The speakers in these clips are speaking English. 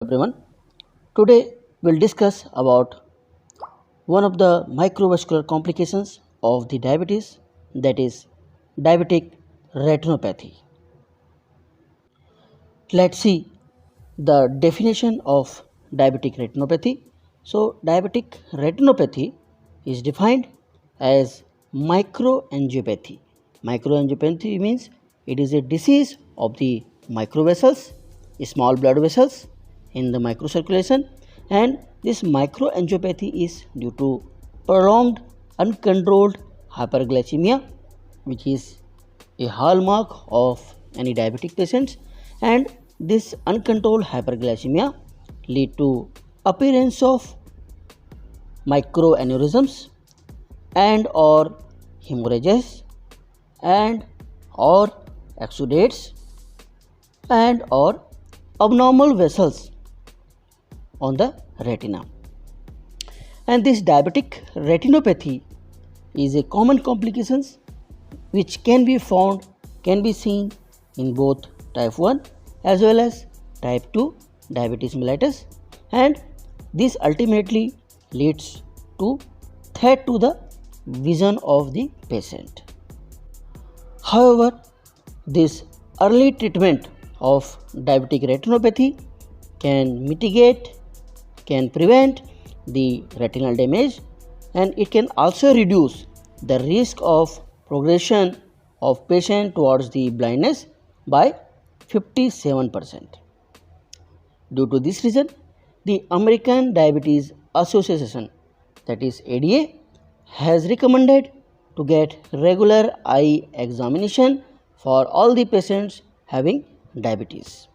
Everyone. Today we'll discuss about one of the microvascular complications of the diabetes, that is diabetic retinopathy. Let's see the definition of diabetic retinopathy. So diabetic retinopathy is defined as microangiopathy. Microangiopathy means it is a disease of the microvessels, small blood vessels in the microcirculation, and this microangiopathy is due to prolonged uncontrolled hyperglycemia, which is a hallmark of any diabetic patients, and this uncontrolled hyperglycemia lead to appearance of microaneurysms and or haemorrhages and or exudates and or abnormal vessels on the retina. And this diabetic retinopathy is a common complications which can be seen in both type 1 as well as type 2 diabetes mellitus, and this ultimately leads to threat to the vision of the patient. However, this early treatment of diabetic retinopathy can prevent the retinal damage, and it can also reduce the risk of progression of patient towards the blindness by 57%. Due to this reason, the American Diabetes Association, that is ADA, has recommended to get regular eye examination for all the patients having diabetes.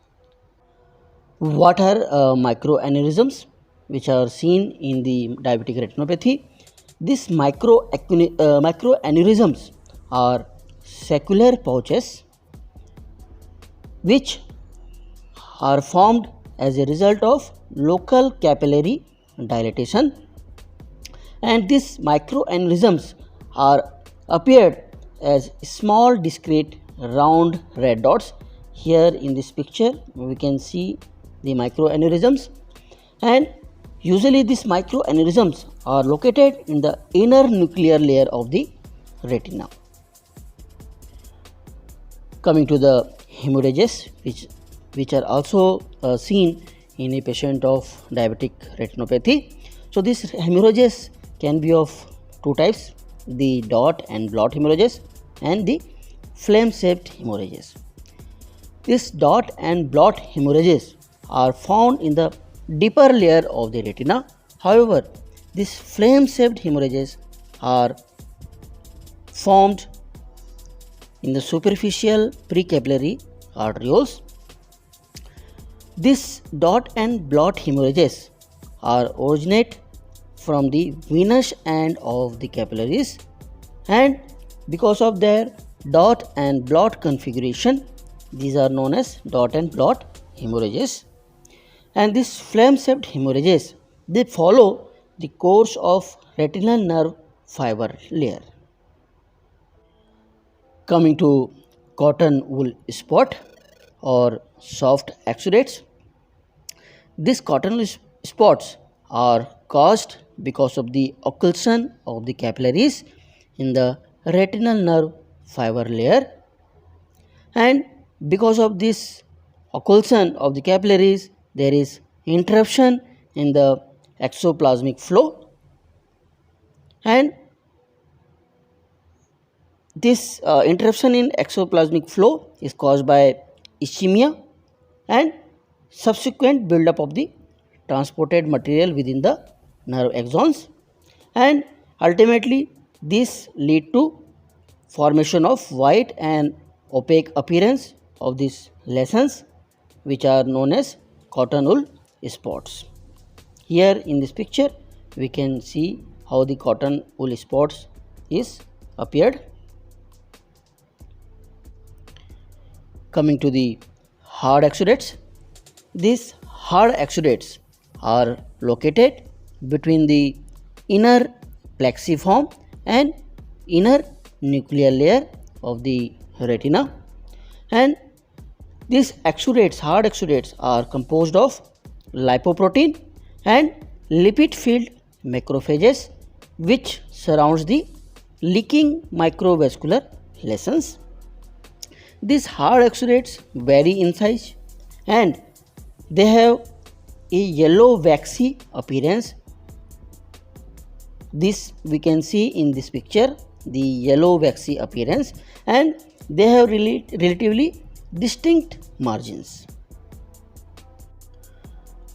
What are microaneurysms which are seen in the diabetic retinopathy? These microaneurysms are saccular pouches which are formed as a result of local capillary dilatation, and these microaneurysms are appeared as small discrete round red dots. Here in this picture we can see the microaneurysms, and usually these microaneurysms are located in the inner nuclear layer of the retina. Coming to the haemorrhages, which are also seen in a patient of diabetic retinopathy. So these haemorrhages can be of two types: the dot and blot haemorrhages and the flame shaped haemorrhages. These dot and blot haemorrhages are found in the deeper layer of the retina. However, these flame shaped haemorrhages are formed in the superficial precapillary arterioles. These dot and blot haemorrhages are originate from the venous end of the capillaries, and because of their dot and blot configuration, these are known as dot and blot haemorrhages. And these flame shaped haemorrhages, they follow the course of retinal nerve fiber layer. Coming to cotton wool spot or soft exudates, these cotton wool spots are caused because of the occlusion of the capillaries in the retinal nerve fiber layer, and because of this occlusion of the capillaries, there is interruption in the exoplasmic flow, and this interruption in exoplasmic flow is caused by ischemia and subsequent buildup of the transported material within the nerve axons, and ultimately this lead to formation of white and opaque appearance of these lesions, which are known as cotton wool spots. Here in this picture we can see how the cotton wool spots is appeared. Coming to the hard exudates, these hard exudates are located between the inner plexiform and inner nuclear layer of the retina, and these exudates, hard exudates, are composed of lipoprotein and lipid-filled macrophages which surrounds the leaking microvascular lesions. These hard exudates vary in size and they have a yellow waxy appearance. This we can see in this picture, the yellow waxy appearance, and they have relatively distinct margins.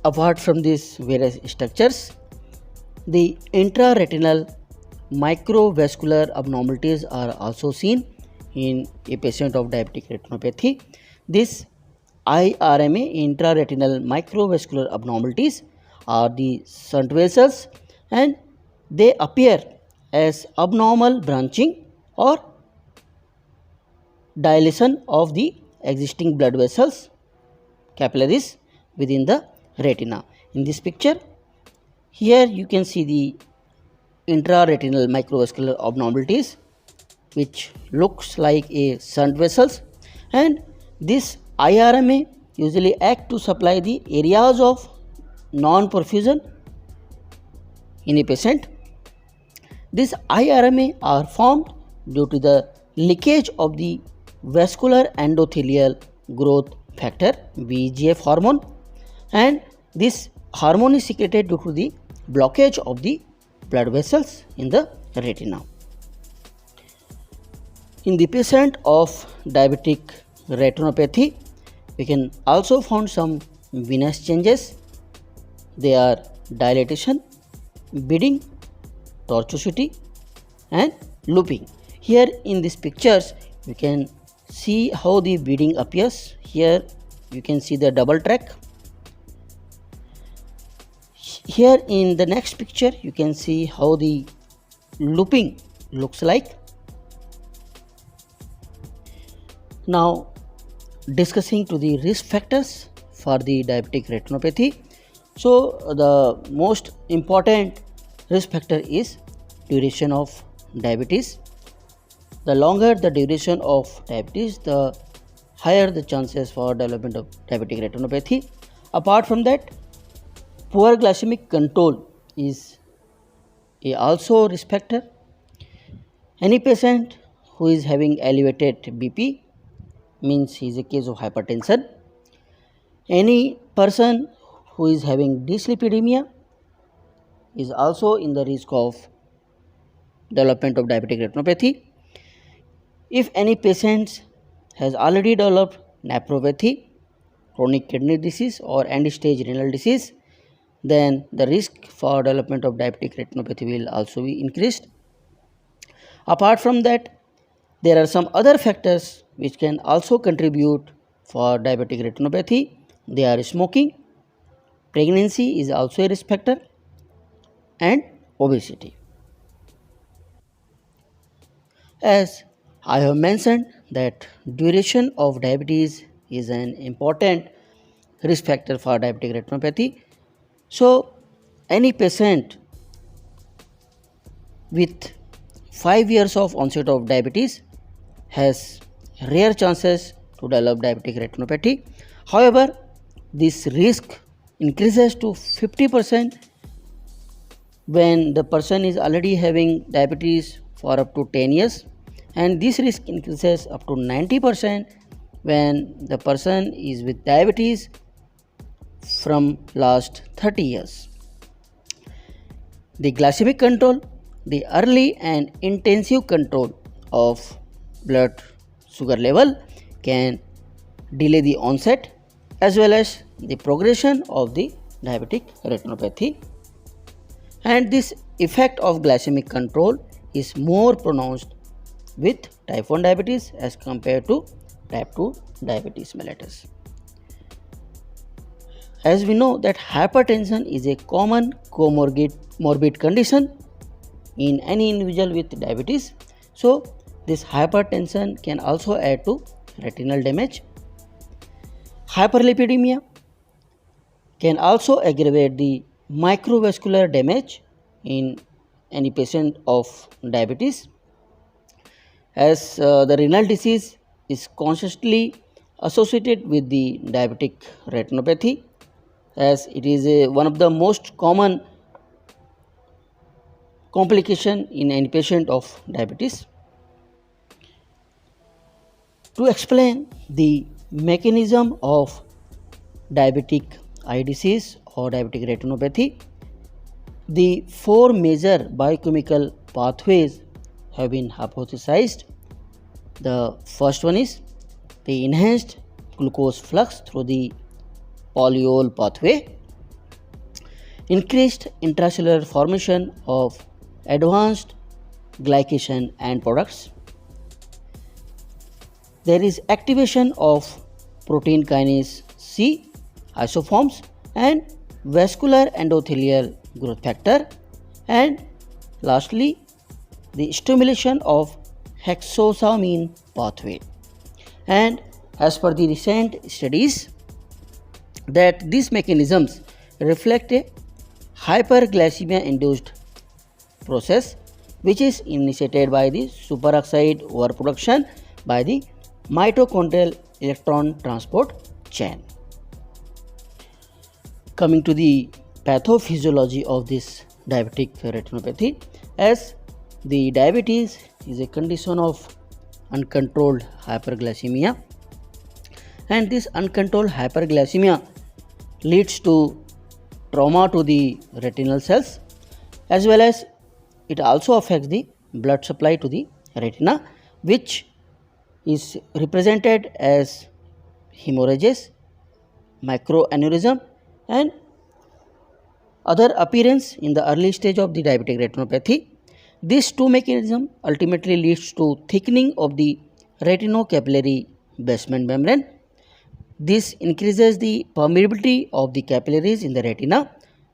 Apart from these various structures, the intraretinal microvascular abnormalities are also seen in a patient of diabetic retinopathy. This IRMA, intraretinal microvascular abnormalities, are the shunt vessels and they appear as abnormal branching or dilation of the existing blood vessels, capillaries within the retina. In this picture, here you can see the intraretinal microvascular abnormalities which looks like a shunt vessels, and this IRMA usually act to supply the areas of non-perfusion in a patient. These IRMA are formed due to the leakage of the vascular endothelial growth factor VEGF hormone, and this hormone is secreted due to the blockage of the blood vessels in the retina. In the patient of diabetic retinopathy, we can also find some venous changes. They are dilatation, beading, tortuosity and looping. Here in these pictures, you can see how the beading appears. Here you can see the double track. Here in the next picture, you can see how the looping looks like. Now, discussing to the risk factors for the diabetic retinopathy. So, the most important risk factor is duration of diabetes. The longer the duration of diabetes, the higher the chances for development of diabetic retinopathy. Apart from that, poor glycemic control is also a risk factor. Any patient who is having elevated BP means he is a case of hypertension. Any person who is having dyslipidemia is also in the risk of development of diabetic retinopathy. If any patient has already developed nephropathy, chronic kidney disease or end stage renal disease, then the risk for development of diabetic retinopathy will also be increased. Apart from that, there are some other factors which can also contribute for diabetic retinopathy. They are smoking, pregnancy is also a risk factor, and obesity. As I have mentioned that duration of diabetes is an important risk factor for diabetic retinopathy. So, any patient with 5 years of onset of diabetes has rare chances to develop diabetic retinopathy. However, this risk increases to 50% when the person is already having diabetes for up to 10 years, and this risk increases up to 90% when the person is with diabetes from last 30 years. The glycemic control, the early and intensive control of blood sugar level can delay the onset as well as the progression of the diabetic retinopathy, and this effect of glycemic control is more pronounced with type 1 diabetes as compared to type 2 diabetes mellitus. As we know that hypertension is a common comorbid condition in any individual with diabetes. So, this hypertension can also add to retinal damage. Hyperlipidemia can also aggravate the microvascular damage in any patient of diabetes. As the renal disease is constantly associated with the diabetic retinopathy, as it is one of the most common complication in any patient of diabetes. To explain the mechanism of diabetic eye disease or diabetic retinopathy, the four major biochemical pathways have been hypothesized. The first one is the enhanced glucose flux through the polyol pathway, increased intracellular formation of advanced glycation end products. There is activation of protein kinase C isoforms and vascular endothelial growth factor, and lastly the stimulation of hexosamine pathway. And as per the recent studies, that these mechanisms reflect a hyperglycemia induced process which is initiated by the superoxide overproduction by the mitochondrial electron transport chain. Coming to the pathophysiology of this diabetic retinopathy, as the diabetes is a condition of uncontrolled hyperglycemia, and this uncontrolled hyperglycemia leads to trauma to the retinal cells, as well as it also affects the blood supply to the retina, which is represented as haemorrhages, microaneurysm, and other appearance in the early stage of the diabetic retinopathy. These two mechanisms ultimately leads to thickening of the retinocapillary basement membrane. This increases the permeability of the capillaries in the retina,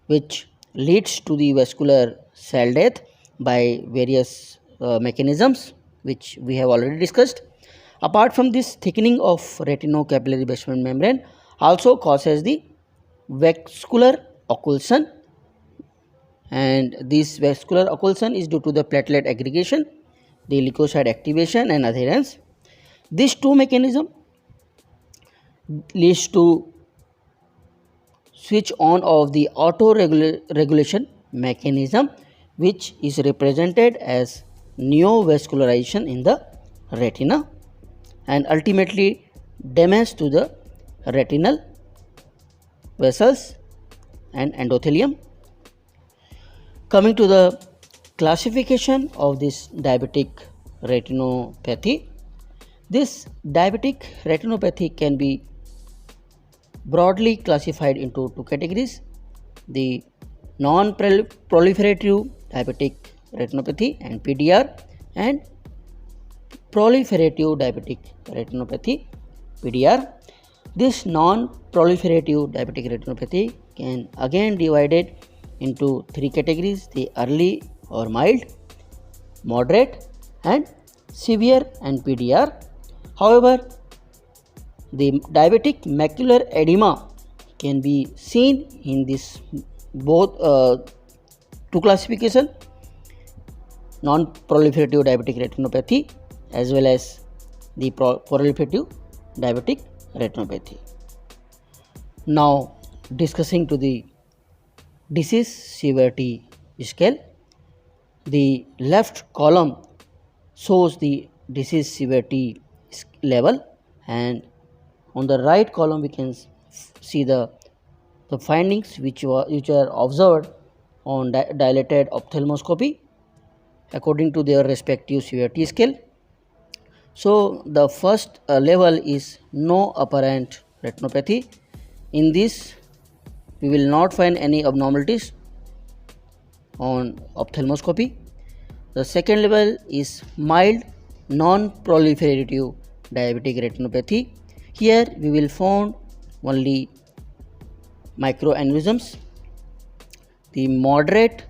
which leads to the vascular cell death by various mechanisms which we have already discussed. Apart from this, thickening of retinocapillary basement membrane also causes the vascular occlusion, and this vascular occlusion is due to the platelet aggregation, the leukocyte activation and adherence. These two mechanisms leads to switch on of the auto regulation mechanism, which is represented as neovascularization in the retina, and ultimately damage to the retinal vessels and endothelium. Coming to the classification of this diabetic retinopathy, this diabetic retinopathy can be broadly classified into two categories: the non-proliferative diabetic retinopathy and PDR, and proliferative diabetic retinopathy PDR. This non-proliferative diabetic retinopathy can again divided into three categories: the early or mild, moderate and severe and PDR. However, the diabetic macular edema can be seen in this both two classification: non-proliferative diabetic retinopathy as well as the proliferative diabetic retinopathy. Now discussing to the disease severity scale, the left column shows the disease severity level, and on the right column we can see the findings which are observed on dilated ophthalmoscopy according to their respective severity scale. So the first level is no apparent retinopathy. In this we will not find any abnormalities on ophthalmoscopy. The second level is mild non-proliferative diabetic retinopathy. Here we will find only microaneurysms. The moderate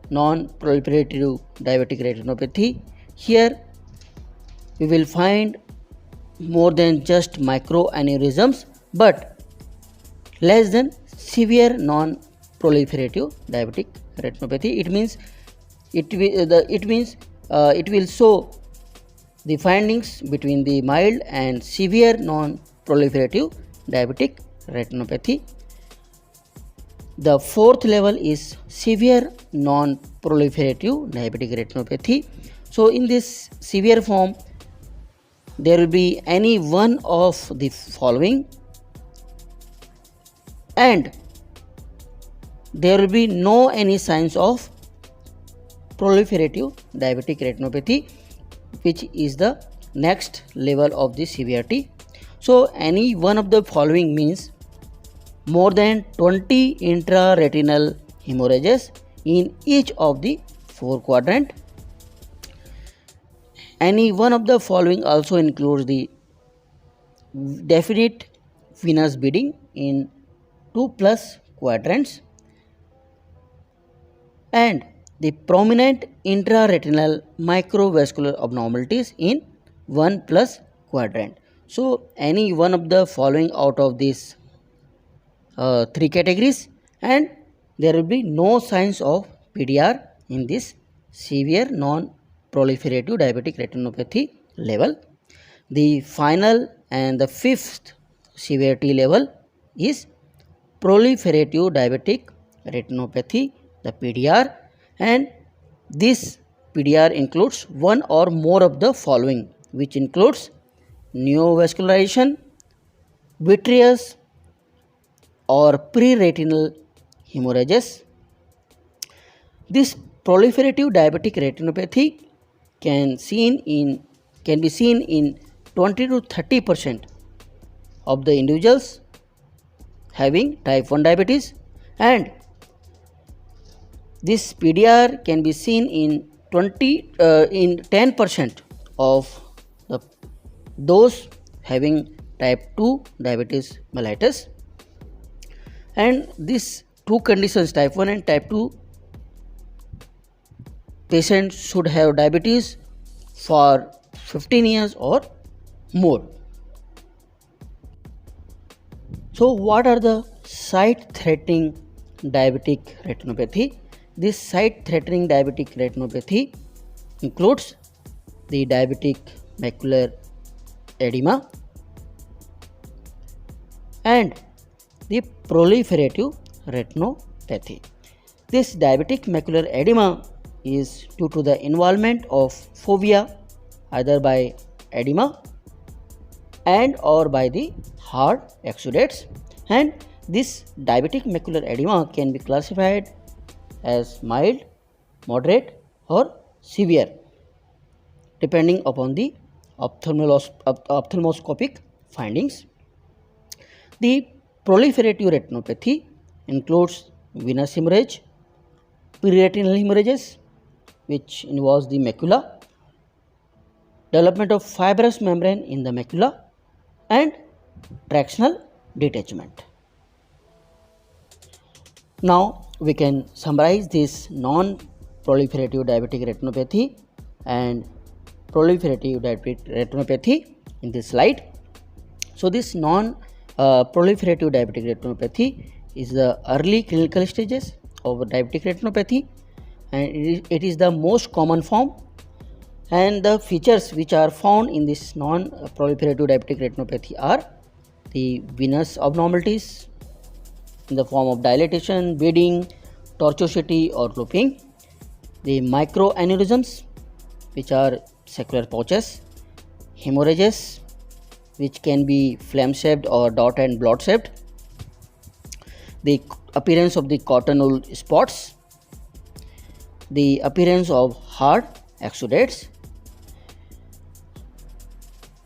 non-proliferative diabetic retinopathy, here we will find more than just microaneurysms but less than severe non-proliferative diabetic retinopathy. It means it will show the findings between the mild and severe non-proliferative diabetic retinopathy. The fourth level is severe non-proliferative diabetic retinopathy. So in this severe form, there will be any one of the following, and there will be no any signs of proliferative diabetic retinopathy, which is the next level of the severity. So any one of the following means more than 20 intraretinal haemorrhages in each of the 4 quadrant. Any one of the following also includes the definite venous bleeding in 2+ quadrants, and the prominent intraretinal microvascular abnormalities in 1+ quadrant. So any one of the following out of these 3 categories, and there will be no signs of PDR in this severe non-proliferative diabetic retinopathy level. The final and the fifth severity level is proliferative diabetic retinopathy, the PDR, and this PDR includes one or more of the following, which includes neovascularization, vitreous or pre-retinal haemorrhages. This proliferative diabetic retinopathy can be seen in 20 to 30% of the individuals having type 1 diabetes, and this PDR can be seen in 10% of those having type 2 diabetes mellitus. And these two conditions, type 1 and type 2, patients should have diabetes for 15 years or more. So what are the sight-threatening diabetic retinopathy? This sight-threatening diabetic retinopathy includes the diabetic macular edema and the proliferative retinopathy. This diabetic macular edema is due to the involvement of fovea either by edema and or by the hard exudates, and this diabetic macular edema can be classified as mild, moderate or severe depending upon the ophthalmoscopic findings. The proliferative retinopathy includes venous hemorrhage, pre-retinal hemorrhages which involves the macula, development of fibrous membrane in the macula, and tractional detachment. Now we can summarize this non-proliferative diabetic retinopathy and proliferative diabetic retinopathy in this slide. So this non-proliferative diabetic retinopathy is the early clinical stages of diabetic retinopathy, and it is the most common form, and the features which are found in this non-proliferative diabetic retinopathy are the venous abnormalities in the form of dilatation, bleeding, tortuosity or looping, the microaneurysms which are sacral pouches, haemorrhages which can be flame shaped or dot and blot shaped, the appearance of the cottonwool spots, the appearance of hard exudates.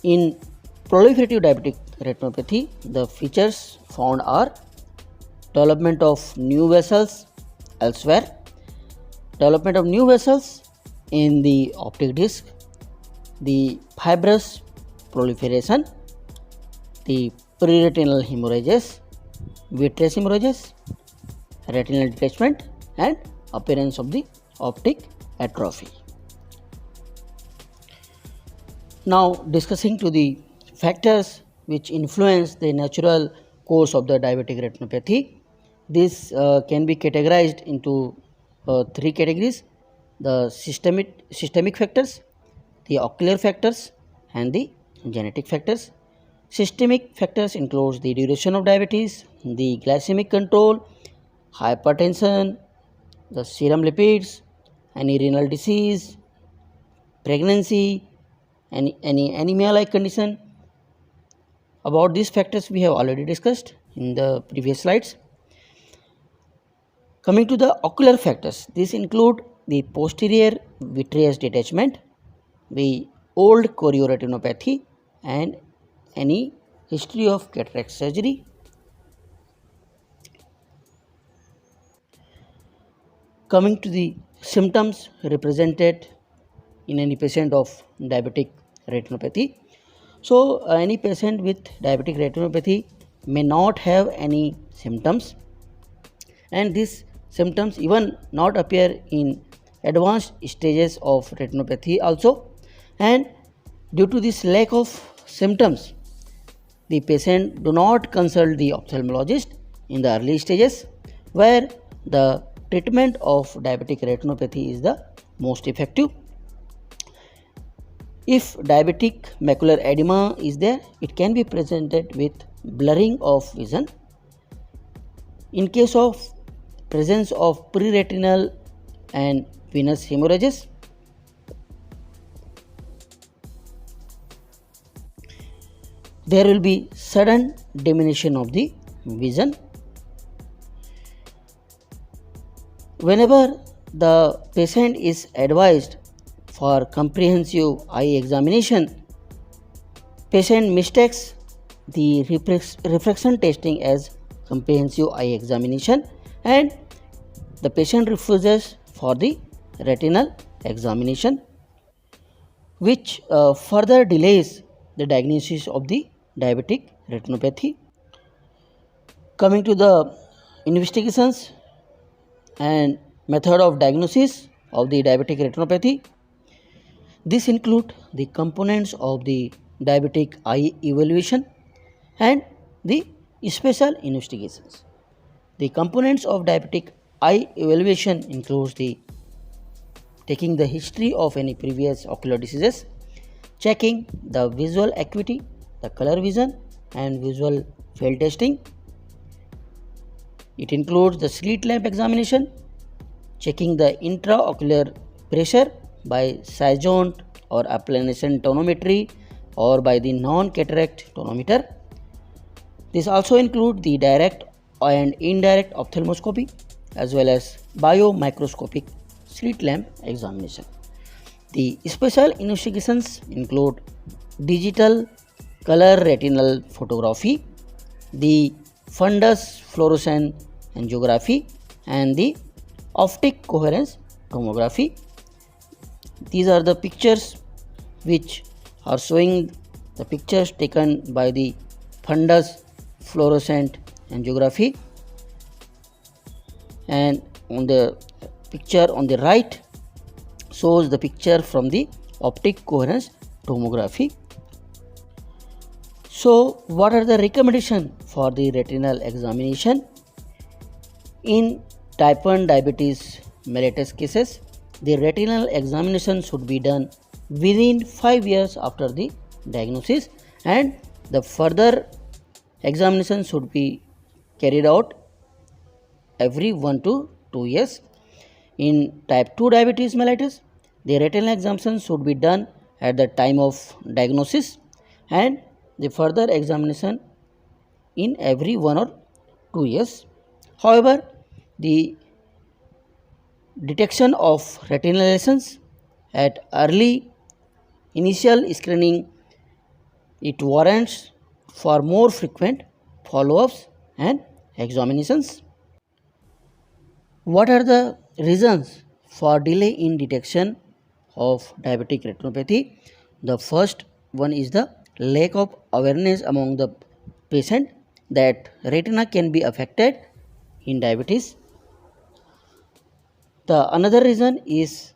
In proliferative diabetic retinopathy, the features found are development of new vessels elsewhere, development of new vessels in the optic disc, the fibrous proliferation, the pre-retinal hemorrhages, vitreous hemorrhages, retinal detachment, and appearance of the optic atrophy. Now discussing to the factors which influence the natural course of the diabetic retinopathy. This can be categorized into 3 categories: the systemic factors, the ocular factors, and the genetic factors. Systemic factors includes the duration of diabetes, the glycemic control, hypertension, the serum lipids, any renal disease, pregnancy, any anemia like condition. About these factors we have already discussed in the previous slides. Coming to the ocular factors, these include the posterior vitreous detachment, the old chorioretinopathy, and any history of cataract surgery. Coming to the symptoms represented in any patient of diabetic retinopathy. So, any patient with diabetic retinopathy may not have any symptoms, and these symptoms even not appear in advanced stages of retinopathy also. And due to this lack of symptoms, the patient do not consult the ophthalmologist in the early stages, where the treatment of diabetic retinopathy is the most effective. If diabetic macular edema is there, it can be presented with blurring of vision. In case of presence of preretinal and venous haemorrhages, there will be sudden diminution of the vision. Whenever the patient is advised for comprehensive eye examination, patient mistakes the refraction testing as comprehensive eye examination, and the patient refuses for the retinal examination, which further delays the diagnosis of the diabetic retinopathy. Coming to the investigations and method of diagnosis of the diabetic retinopathy, this include the components of the diabetic eye evaluation and the special investigations. The components of diabetic eye evaluation includes the taking the history of any previous ocular diseases, checking the visual acuity, the color vision, and visual field testing. It includes the slit lamp examination, checking the intraocular pressure by Saint-Jean or applanation tonometry or by the non-cataract tonometer. This also includes the direct and indirect ophthalmoscopy as well as biomicroscopic slit lamp examination. The special investigations include digital color retinal photography, the fundus fluorescent angiography, and the optic coherence tomography. These are the pictures which are showing the pictures taken by the fundus fluorescent angiography, and on the picture on the right shows the picture from the optic coherence tomography. So, what are the recommendations for the retinal examination? In type 1 diabetes mellitus cases, the retinal examination should be done within 5 years after the diagnosis, and the further examination should be carried out every 1 to 2 years. In type 2 diabetes mellitus, the retinal examination should be done at the time of diagnosis, and the further examination in every 1 or 2 years. However, the detection of retinal lesions at early initial screening, it warrants for more frequent follow-ups and examinations. What are the reasons for delay in detection of diabetic retinopathy? The first one is the lack of awareness among the patient that retina can be affected in diabetes. The another reason is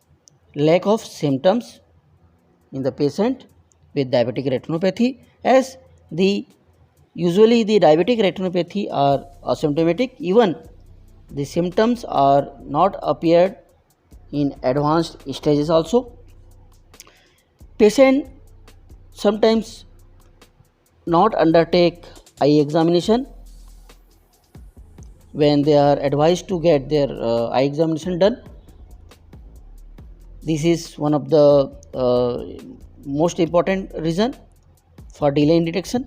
lack of symptoms in the patient with diabetic retinopathy, as usually the diabetic retinopathy are asymptomatic, even the symptoms are not appeared in advanced stages also. Patient sometimes not undertake eye examination when they are advised to get their eye examination done. This is one of the most important reason for delay in detection.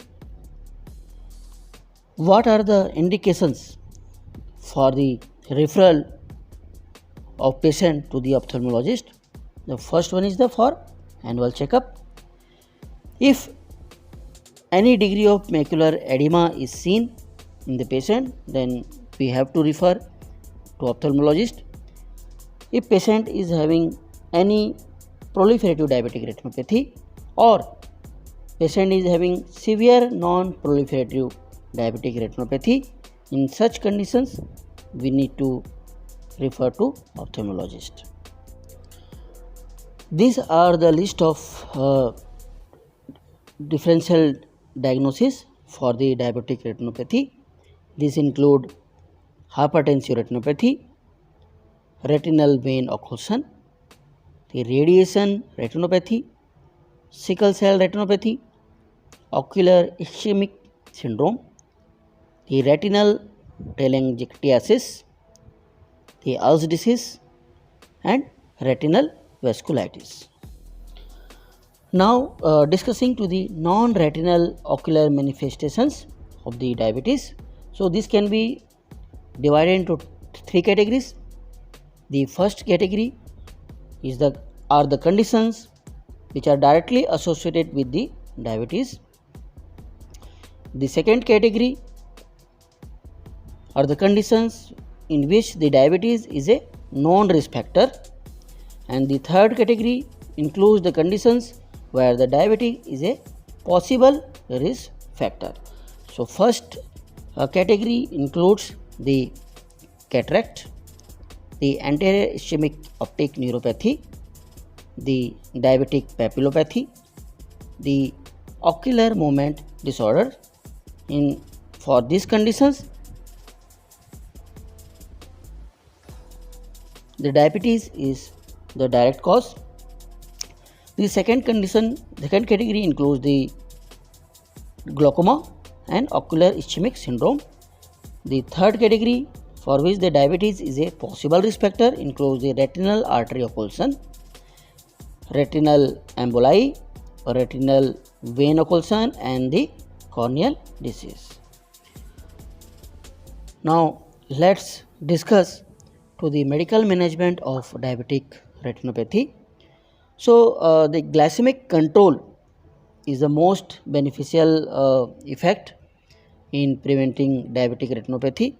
What are the indications for the referral of patient to the ophthalmologist? The first one is the for annual checkup. If any degree of macular edema is seen in the patient, then we have to refer to ophthalmologist. If patient is having any proliferative diabetic retinopathy or patient is having severe non-proliferative diabetic retinopathy, in such conditions we need to refer to ophthalmologist. These are the list of differential diagnosis for the diabetic retinopathy. These include hypertensive retinopathy, retinal vein occlusion, the radiation retinopathy, sickle cell retinopathy, ocular ischemic syndrome, the retinal telangiectasis, the Als disease, and retinal vasculitis. Now discussing to the non-retinal ocular manifestations of the diabetes. So this can be divided into three categories. The first category are the conditions which are directly associated with the diabetes. The second category are the conditions in which the diabetes is a known risk factor, and the third category includes the conditions where the diabetes is a possible risk factor. So first category includes the cataract, the anterior ischemic optic neuropathy, the diabetic papillopathy, the ocular movement disorder. For these conditions, the diabetes is the direct cause. The second category includes the glaucoma and ocular ischemic syndrome. The third category, for which the diabetes is a possible risk factor, includes the retinal artery occlusion, retinal emboli, retinal vein occlusion, and the corneal disease. Now let's discuss to the medical management of diabetic retinopathy. So the glycemic control is the most beneficial effect in preventing diabetic retinopathy,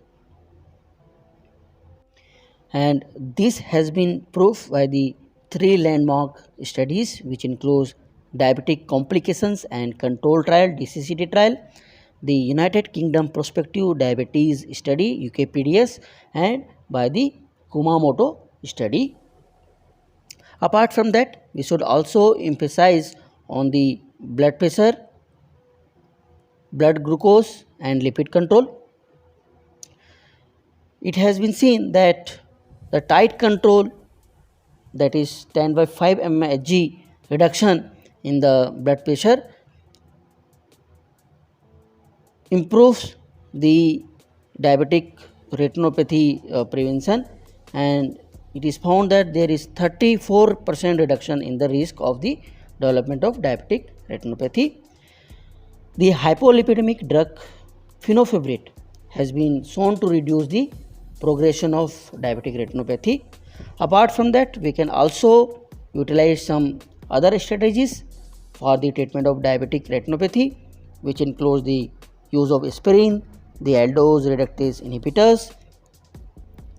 and this has been proved by the three landmark studies, which includes diabetic complications and control trial, DCCT trial, the United Kingdom prospective diabetes study, UKPDS, and by the Kumamoto study. Apart from that, we should also emphasize on the blood pressure, blood glucose, and lipid control. It has been seen that the tight control, that is 10/5 mmHg reduction in the blood pressure, improves the diabetic retinopathy prevention, and it is found that there is 34% reduction in the risk of the development of diabetic retinopathy. The hypolipidemic drug fenofibrate has been shown to reduce the progression of diabetic retinopathy. Apart from that, we can also utilize some other strategies for the treatment of diabetic retinopathy, which includes the use of aspirin, the aldose reductase inhibitors,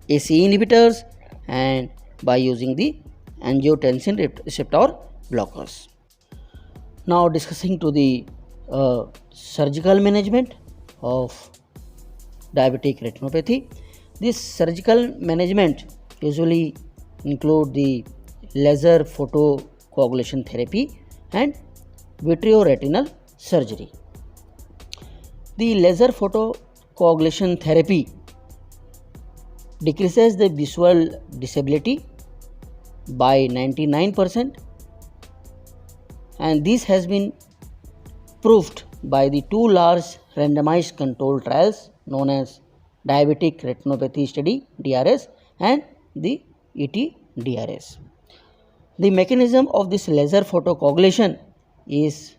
ACE inhibitors, and by using the angiotensin receptor blockers. Now discussing to the surgical management of diabetic retinopathy. This surgical management usually include the laser photocoagulation therapy and vitreoretinal surgery. The laser photocoagulation therapy decreases the visual disability by 99%, and this has been proved by the two large randomized control trials known as Diabetic Retinopathy Study DRS and the ET-DRS. The mechanism of this laser photocoagulation is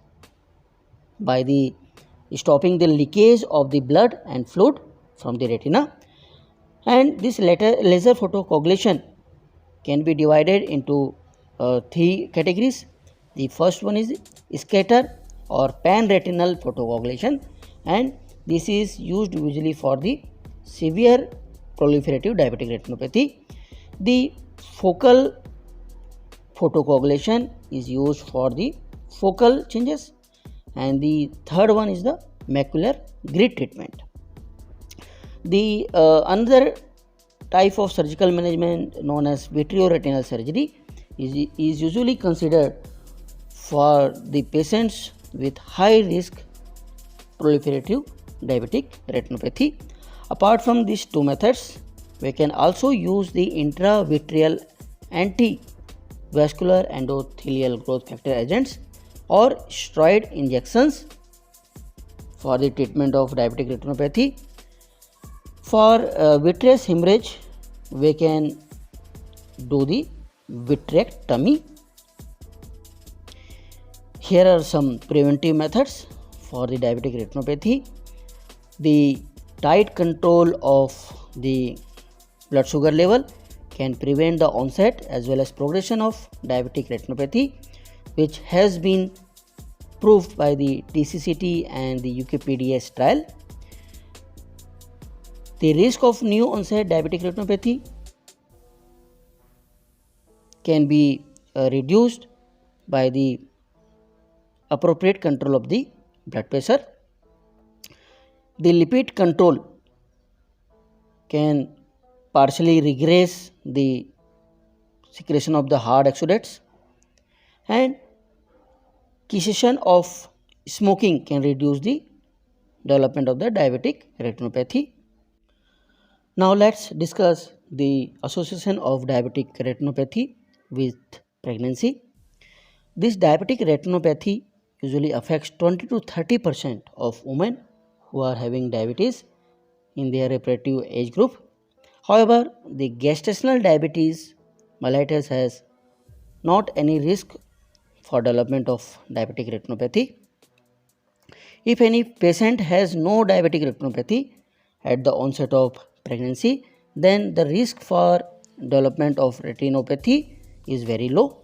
by the stopping the leakage of the blood and fluid from the retina, and this laser photocoagulation can be divided into three categories. The first one is scatter or pan-retinal photocoagulation, and this is used usually for the severe proliferative diabetic retinopathy. The focal photocoagulation is used for the focal changes, and the third one is the macular grid treatment. The another type of surgical management known as vitreoretinal surgery is usually considered for the patients with high risk proliferative diabetic retinopathy. Apart from these two methods, we can also use the intravitreal anti-vascular endothelial growth factor agents or steroid injections for the treatment of diabetic retinopathy. For vitreous hemorrhage, we can do the vitrectomy. Here are some preventive methods for the diabetic retinopathy. The tight control of the blood sugar level can prevent the onset as well as progression of diabetic retinopathy, which has been proved by the TCCT and the UKPDS trial. The risk of new onset diabetic retinopathy can be reduced by the appropriate control of the blood pressure. The lipid control can partially regress the secretion of the hard exudates, and cessation of smoking can reduce the development of the diabetic retinopathy. Now let's discuss the association of diabetic retinopathy with pregnancy. This diabetic retinopathy usually affects 20 to 30% of women who are having diabetes in their reproductive age group. However, the gestational diabetes mellitus has not any risk for development of diabetic retinopathy. If any patient has no diabetic retinopathy at the onset of pregnancy, then the risk for development of retinopathy is very low.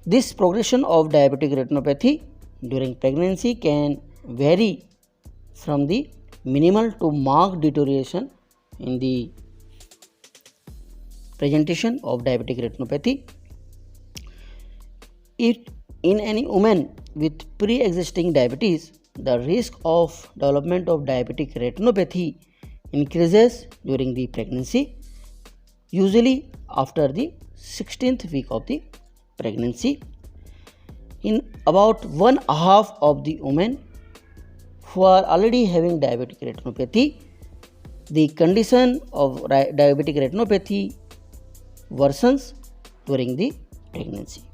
This progression of diabetic retinopathy during pregnancy can vary from the minimal to marked deterioration in the presentation of diabetic retinopathy. In any woman with pre-existing diabetes, the risk of development of diabetic retinopathy increases during the pregnancy, usually after the 16th week of the pregnancy. In about one half of the women who are already having diabetic retinopathy, the condition of diabetic retinopathy worsens during the pregnancy.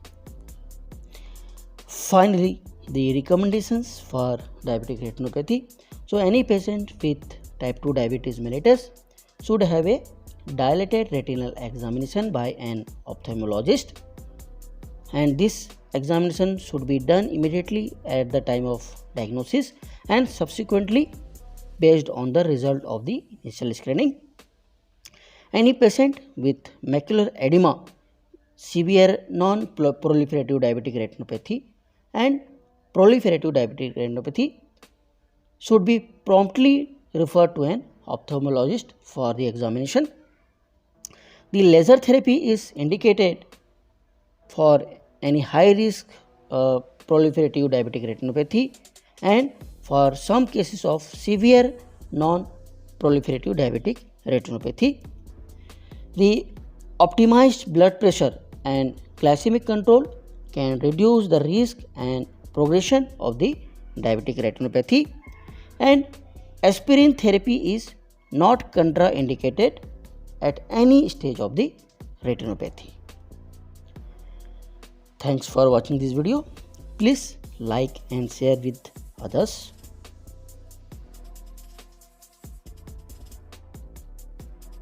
Finally, the recommendations for diabetic retinopathy. So, any patient with type 2 diabetes mellitus should have a dilated retinal examination by an ophthalmologist, and this examination should be done immediately at the time of diagnosis and subsequently based on the result of the initial screening. Any patient with macular edema, severe non-proliferative diabetic retinopathy and proliferative diabetic retinopathy should be promptly referred to an ophthalmologist for the examination. The laser therapy is indicated for any high risk proliferative diabetic retinopathy and for some cases of severe non-proliferative diabetic retinopathy. The optimized blood pressure and glycemic control can reduce the risk and progression of the diabetic retinopathy, and aspirin therapy is not contraindicated at any stage of the retinopathy. Thanks for watching this video. Please like and share with others.